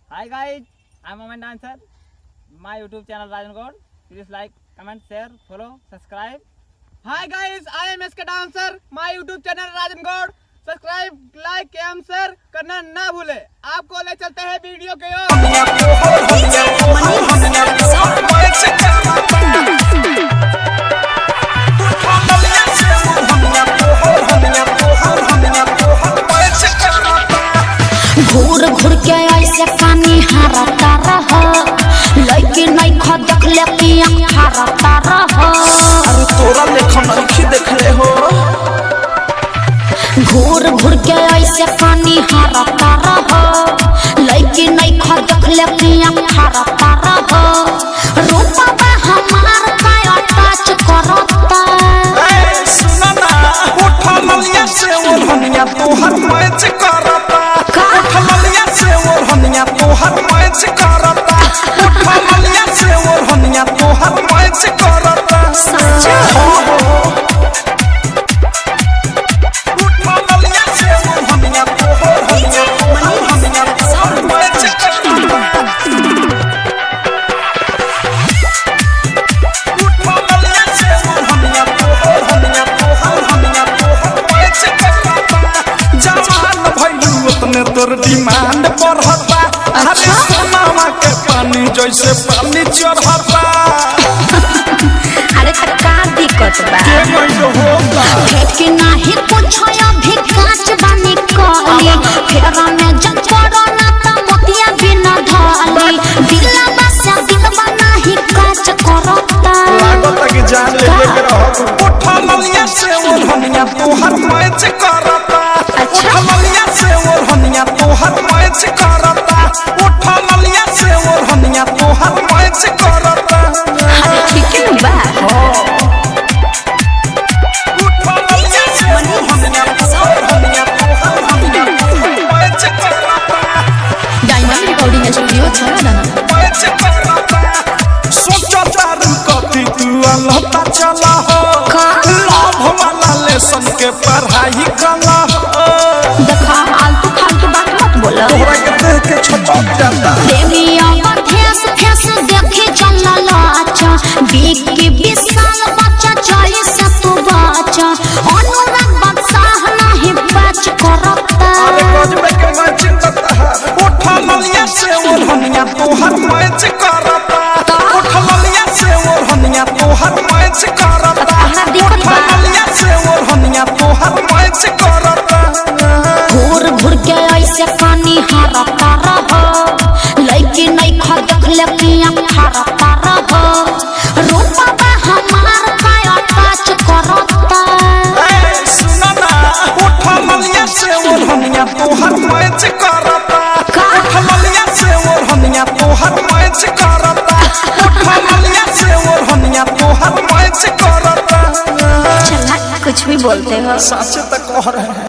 Hi guys, I'm Moment Dancer. My YouTube channel Rajan God. Please like, comment, share, follow, subscribe. Hi guys, I am SK Dancer. My YouTube channel Rajan God. Subscribe, like एवं share करना ना भूले। आपको ले चलते हैं video के घूर घूर के ऐसे पानी हरता रहा, लेकिन नहीं खा देख ले कि हरता रहा। अरे तोरा लेखन नहीं देख ले हो। घूर घूर के ऐसे पानी हरता रहा, लेकिन नहीं खा देख ले कि हरता रहा। रूपा बा हमार का टच करता। सुना ना, उठा ललिया से ओढ़निया तोहर मैच करता। उठा ललिया से ओढ़निया तोहर मैच करता। उठा ललिया से ओढ़निया तोहर मैच करता। सच्चा तोर डिमांड बढ़ता। अरे सोनावा के पानी जैसे पानी चढ़ता। अरे का दिक्कत बा कि नहीं कुछ अभी काच बानी कली। फेरा में जब कोरोना त मोतिया बिना धली। दिला बसा दिलवा नहीं काच करता। लागत कि जान ले के रहो। उठा ललिया से ओढ़निया तोहर मैच करता। उठा ललिया से ओढ़निया तोहर मैच करता। उठा ललिया से ओढ़निया तोहर मैच करता। अरे ठीक है बा। उठा ललिया से ओढ़निया तोहर मैच करता। डायमंड रिकॉर्डिंग स्टूडियो छाना मैच करता। सोचा तारू कथी तू अलहता चला हो। लाभ वाला लेसन के पढ़ाई कला हो। देखा आलतू फालतू बात मत बोला। तोहरा के देख के छटक जाता। देविया मथेस फेस देखे चलल अच्छा। बीक के विशाल बच्चा चली से तू बच्चा। अनुराग बादशाह नहीं बच करता। अरे गजबे के मैच करता है। उठा ललिया से ओढ़निया तोहर मैच करता। उठा ललिया से ओढ़निया तोहर मैच करता। उठा ललिया से ओढ़निया तोहर मैच करता। घूर घूर के ऐसे पानी हरता रहा, लेकिन नहीं खा देख ले कि हरता रहा। रूपा बा हमार का टच करता। सुना ना, उठा ललिया से ओढ़निया तोहर मैच करता। उठा ललिया से ओढ़निया तोहर मैच करता। उठा ललिया से ओढ़निया तोहर मैच करता। चला कुछ भी बोलते हो। सच तो कह रहे हैं।